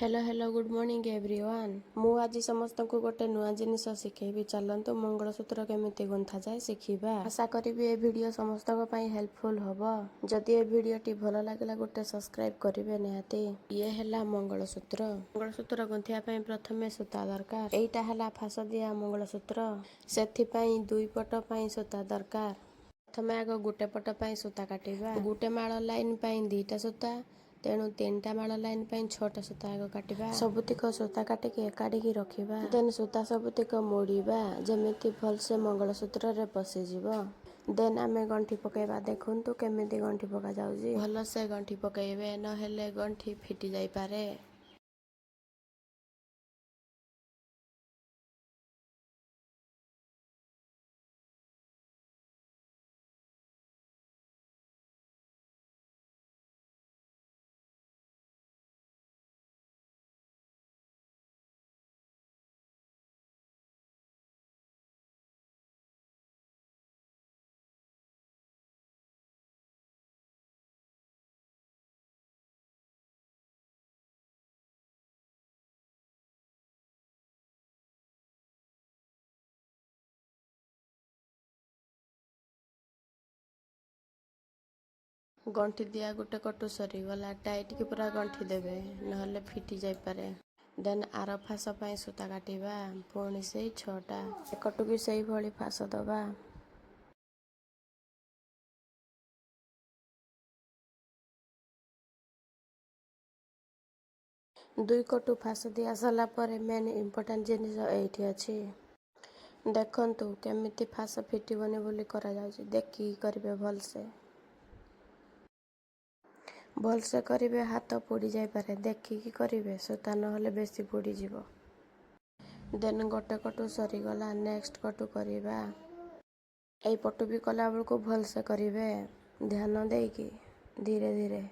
Hello hello good morning everyone. मु आज समस्त को गोटे नुआ जिनिस शिखेबी। चलतु मंगलसूत्र केमिति गुंथा जाए शिखिबा। आशा करी ए वीडियो समस्त हेल्पफुल हबो। जदि ए वीडियोटी भल लागला गोटे सब्सक्राइब करिवे निहाती। ये हैला मंगलसूत्र। मंगलसूत्र गुंथिया पई प्रथमे सूता दरकार। एइटा हैला फास दिया मंगलसूत्र। सेथि पई दुई पट पई सूता दरकार। प्रथमे आग गुटे पट पई सूता काटिबा। गुटे माळ लाइन पई दीटा सूता, तेणु 3टा माळ लाइन पई 6टा सूता आग काटिबा। सबुतिक सूता काटिकी एकाडिकी रखिबा। देन सूता सबुतिक मोड़िबा जेमिति भलसे मंगलसूत्र रे पसिजिवो। देन आमे गंठी पकेबा। देखंतु केमिति गंठी पका जाउजी। भलसे गंठी पकेइबे, नहेले गंठी फिटी जाई पारे। गंठी दिया गुटे कटु सरी गला टाइट की पूरा गंठी देबे, नहले फिटी जाई पारे। देन आर फास पई सूता काटिबा। पुणी से 6टा एकटु भी सही भली फास दबा। दुई कटु फास दिया साला परे मेन इम्पोर्टेंट जिनिस एठी अछि। देखंतु केमिति फास फिटिबनी बोली करा जाउछि। देखि करिवे भलसे। भलसे करिवे, हाथ पोड़ी जाई पारे। देखिकी करिवे, सूता नहले बेसी पोड़ी जीवो। देन गोटे कटु सरी गला, नेक्स्ट कटु करिबा। एई पटु भी कला बेलको भलसे करिवे, ध्यान देकी धीरे धीरे।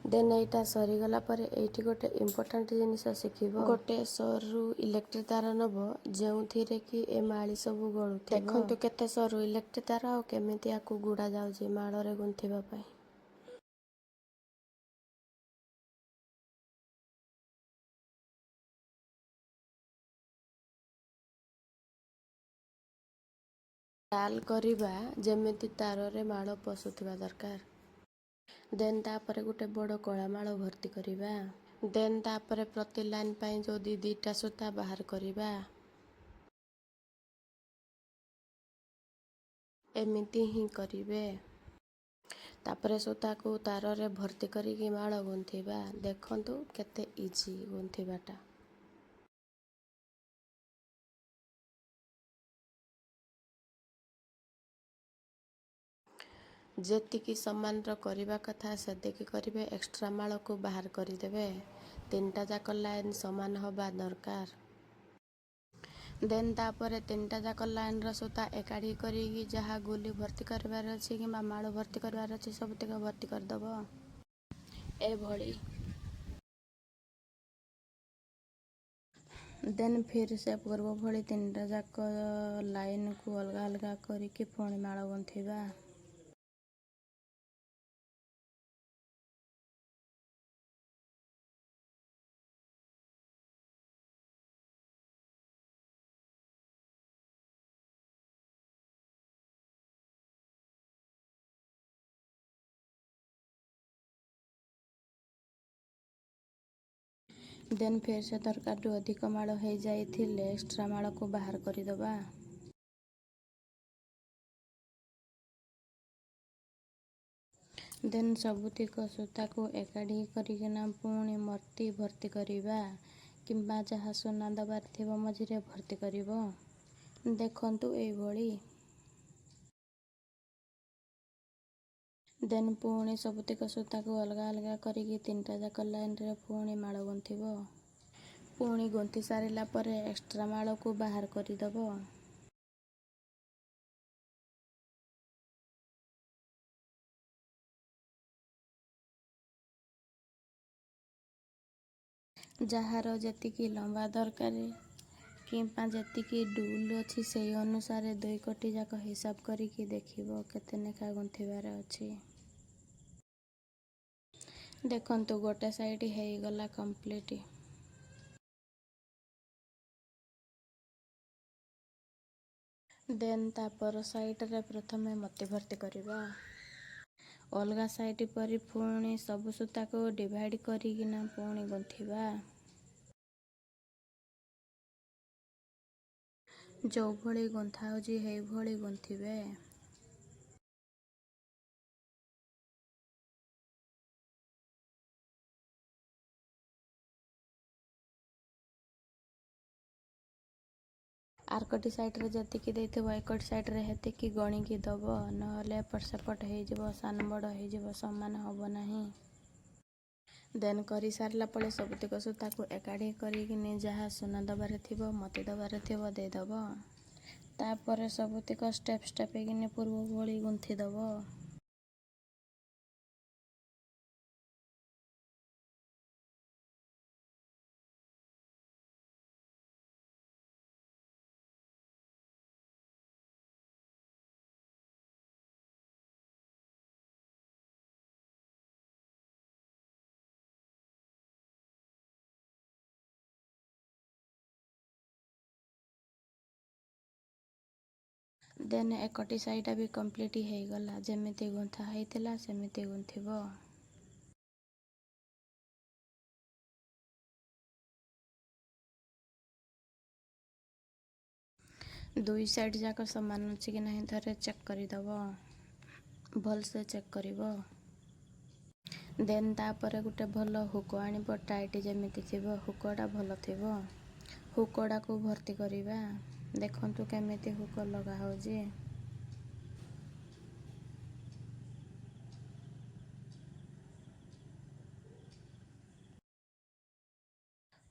देन एटा सरी गला परे एठी गोटे इम्पोर्टेंट जिनिस शिखिबो। गोटे सरू इलेक्ट्रिक तार नबो, जेउथिरे कि ए माळी सबु गळुथिबो। देखंतु केते सरू इलेक्ट्रिक तार आ केमिति आकु गुडा जाउछि माळरे गुंथिबा पई। ख्याल करिबा जेमिति ताରରେ माळ पसुथिबा दरकार। देन तापरे गोटे बड़ कळा माळ भर्ती करिबा। देन तापरे प्रति लाइन पई जो दीटा सूता बाहर करिबा। एमिति ही करिवे। तापरे सूता को ताରରେ भर्ती करिकी माळ गुंथिबा। देखंतु केते इजी गुंथिबाटा। जेतिकी समान रो करिबा कथा सेतिकी करिवे। एक्स्ट्रा माळ को बाहर करिदेबे। 3टा जाक लाइन समान होबा दरकार। देन तापरे 3टा जाक लाइन रो सूता एकाडी करिकी जहा गुली भर्ती करबार अछि किबा माळ भर्ती करबार अछि सबतिक भर्ती कर दबो। ए भଳି। देन फिर से पूर्व भଳି 3टा जाक लाइन को अलगा अलगा करिकी पुणी माळ गुंथिबा। देन फिर से दरकार टू अधिक माळ हो जाइथिले एक्स्ट्रा माळ को बाहर करिदबा। देन सबुतिक सूता को एकाडी करिकिना पुणी मर्ती भर्ती करिबा किंबा जहा सुना दबार थिबो मझिरे भर्ती करिवो। देखंतु एई भଳି। देन पुणी सबुतिक सूता को अलगा अलगा करिकी 3टा जाक लाइन रे पुणी माळ गुंथिबो। पुणी गुंथि सारिला परे एक्स्ट्रा माळ को बाहर करिदबो। जहार जेतिकी लंबा दरकार କିମ୍ବା ଯେତିକି ଡୁଲ୍ ଅଛି ସେଇ ଅନୁସାରେ 2 କୋଟି ଯାକ ହିସାବ କରିକି ଦେଖିବ କେତେ ଲେଖା ଗୁନ୍ଥିବାର ଅଛି। ଦେଖନ୍ତୁ ଗୋଟେ ସାଇଡ୍ ହେଇଗଲା କମ୍ପ୍ଲିଟ୍। ଦେନ୍ ତାପର ସାଇଡ୍ରେ ପ୍ରଥମେ ମୋତି ଭର୍ତ୍ତି କରିବା। ଅଲଗା ସାଇଡ୍ ପରି ପୁଣି ସବୁ ସୂତାକୁ ଡିଭାଇଡ୍ କରିକିନା ପୁଣି ଗୁନ୍ଥିବା। ଯୋଉଭଳି ଗୁନ୍ଥା ହେଉଛି ସେଇଭଳି ଗୁନ୍ଥିବେ। ଆରକଟି ସାଇଡ୍ରେ ଯେତିକି ଦେଇଥିବ ଏକଟି ସାଇଡ୍ରେ ସେତିକି ଗଣିକି ଦବ, ନହେଲେ ଏପଟ ସେପଟ ହେଇଯିବ, ସାନ ବଡ଼ ହେଇଯିବ, ସମାନ ହବ ନାହିଁ। ଦେନ୍ କରି ସାରିଲା ପରେ ସବୁତିକ ସୂତାକୁ ଏକାଠି କରିକିନି ଯାହା ସୁନା ଦବାରେ ଥିବ ମୋତି ଦବାରେ ଥିବ ଦେଇଦବ। ତାପରେ ସବୁତିକ ଷ୍ଟେପ୍ ଷ୍ଟେପ୍ ହେଇକିନି ପୂର୍ବ ଭଳି ଗୁନ୍ଥି ଦବ। ଦେନ୍ ଏକଟି ସାଇଡ୍ ବି କମ୍ପ୍ଲିଟ୍ ହେଇଗଲା। ଯେମିତି ଗୁନ୍ଥା ହେଇଥିଲା ସେମିତି ଗୁନ୍ଥିବ। ଦୁଇ ସାଇଡ୍ ଯାକ ସମାନ ଅଛି କି ନାହିଁ ଥରେ ଚେକ୍ କରିଦବ। ଭଲସେ ଚେକ୍ କରିବ। ଦେନ୍ ତାପରେ ଗୋଟେ ଭଲ ହୁକ ଆଣିବ, ଟାଇଟ୍ ଯେମିତି ଥିବ, ହୁକଟା ଭଲ ଥିବ। ହୁକଟାକୁ ଭର୍ତ୍ତି କରିବା। ଦେଖନ୍ତୁ କେମିତି ହୁକ ଲଗା ହେଉଛି।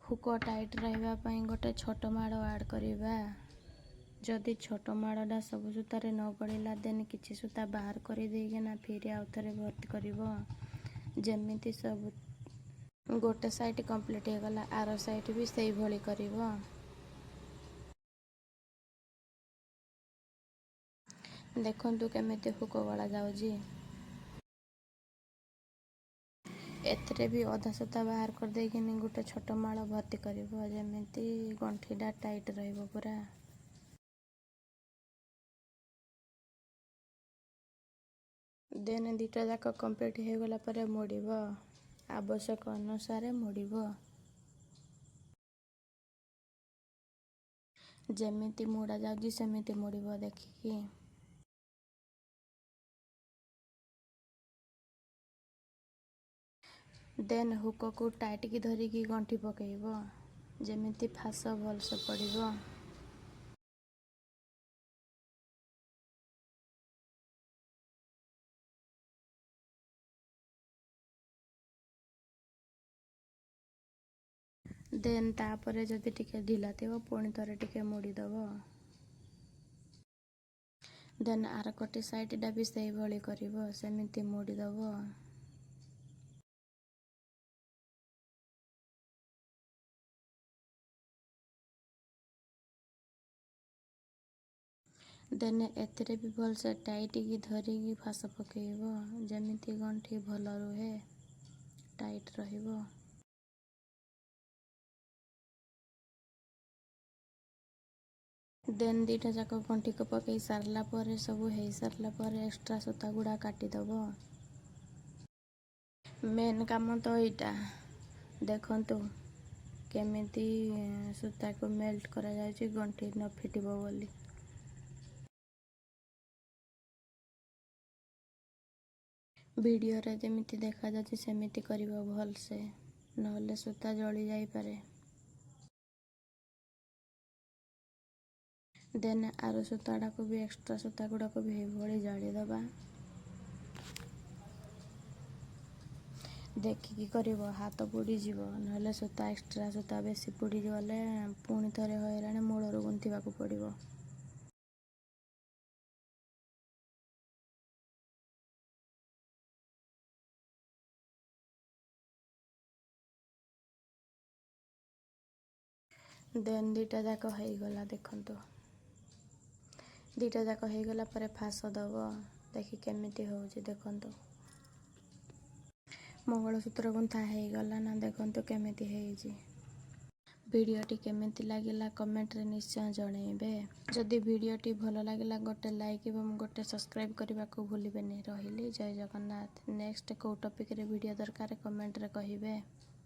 ହୁକ ଟାଇଟ୍ ରହିବା ପାଇଁ ଗୋଟେ ଛୋଟ ମାଡ଼ ଆଡ୍ କରିବା। ଯଦି ଛୋଟ ମାଡ଼ଟା ସବୁ ସୂତାରେ ନ ଗଳିଲା ଦେନ୍ କିଛି ସୂତା ବାହାର କରିଦେଇକିନା ଫିର ଆଉ ଥରେ ଭର୍ତ୍ତି କରିବ। ଯେମିତି ସବୁ ଗୋଟେ ସାଇଡ୍ କମ୍ପ୍ଲିଟ୍ ହେଇଗଲା, ଆର ସାଇଡ୍ ବି ସେଇଭଳି କରିବ। ଦେଖନ୍ତୁ କେମିତି ହୁକ ଗଳା ଯାଉଛି। ଏଥିରେ ବି ଅଧା ସୂତା ବାହାର କରିଦେଇକିନି ଗୋଟେ ଛୋଟ ମାଳ ଭର୍ତ୍ତି କରିବ, ଯେମିତି ଗଣ୍ଠିଟା ଟାଇଟ୍ ରହିବ ପୁରା। ଦେନ୍ ଦୁଇଟା ଯାକ କମ୍ପ୍ଲିଟ୍ ହେଇଗଲା ପରେ ମୋଡ଼ିବ। ଆବଶ୍ୟକ ଅନୁସାରେ ମୋଡ଼ିବ। ଯେମିତି ମୋଡ଼ା ଯାଉଛି ସେମିତି ମୋଡ଼ିବ ଦେଖିକି। ଦେନ୍ ହୁକକୁ ଟାଇଟ୍କି ଧରିକି ଗଣ୍ଠି ପକେଇବ, ଯେମିତି ଫାସ ଭଲସେ ପଡ଼ିବ। ଦେନ୍ ତାପରେ ଯଦି ଟିକେ ଢିଲା ଥିବ ପୁଣି ଥରେ ଟିକେ ମୋଡ଼ିଦବ। ଦେନ୍ ଆରକଟି ସାଇଡ୍ଟା ବି ସେଇଭଳି କରିବ, ସେମିତି ମୋଡ଼ିଦବ। ଦେନ୍ ଏଥିରେ ବି ଭଲସେ ଟାଇଟ୍କି ଧରିକି ଫାସ ପକେଇବ, ଯେମିତି ଗଣ୍ଠି ଭଲ ରୁହେ, ଟାଇଟ୍ ରହିବ। ଦେନ୍ ଦୁଇଟା ଯାକ ଗଣ୍ଠିକୁ ପକେଇ ସାରିଲା ପରେ, ସବୁ ହେଇସାରିଲା ପରେ ଏକ୍ସଟ୍ରା ସୂତା ଗୁଡ଼ା କାଟିଦବ। ମେନ୍ କାମ ତ ଏଇଟା। ଦେଖନ୍ତୁ କେମିତି ସୂତାକୁ ମେଲ୍ଟ କରାଯାଉଛି ଗଣ୍ଠି ନ ଫିଟିବ ବୋଲି। ଭିଡ଼ିଓରେ ଯେମିତି ଦେଖାଯାଉଛି ସେମିତି କରିବ ଭଲସେ, ନହେଲେ ସୂତା ଜଳି ଯାଇପାରେ। ଦେନ୍ ଆର ସୂତାଟାକୁ ବି ଏକ୍ସଟ୍ରା ସୂତା ଗୁଡ଼ାକୁ ବି ଏଇଭଳି ଜାଳିଦେବା। ଦେଖିକି କରିବ, ହାତ ପୋଡ଼ିଯିବ, ନହେଲେ ସୂତା ଏକ୍ସଟ୍ରା ସୂତା ବେଶୀ ପୋଡ଼ିଗଲେ ପୁଣି ଥରେ ହଇରାଣ, ମୂଳରୁ ଗୁନ୍ଥିବାକୁ ପଡ଼ିବ। ଦେନ୍ ଦୁଇଟା ଯାକ ହେଇଗଲା। ଦେଖନ୍ତୁ ଦୁଇଟା ଯାକ ହେଇଗଲା ପରେ ଫାସ ଦେବ। ଦେଖି କେମିତି ହେଉଛି ଦେଖନ୍ତୁ। ମଙ୍ଗଳସୂତ୍ର ଗୁନ୍ଥା ହେଇଗଲା ନା, ଦେଖନ୍ତୁ କେମିତି ହେଇଛି। ଭିଡ଼ିଓଟି କେମିତି ଲାଗିଲା କମେଣ୍ଟରେ ନିଶ୍ଚୟ ଜଣେଇବେ। ଯଦି ଭିଡ଼ିଓଟି ଭଲ ଲାଗିଲା ଗୋଟେ ଲାଇକ୍ ଏବଂ ଗୋଟେ ସବସ୍କ୍ରାଇବ୍ କରିବାକୁ ଭୁଲିବେନି। ରହିଲି, ଜୟ ଜଗନ୍ନାଥ। ନେକ୍ସଟ କେଉଁ ଟପିକରେ ଭିଡ଼ିଓ ଦରକାର କମେଣ୍ଟରେ କହିବେ।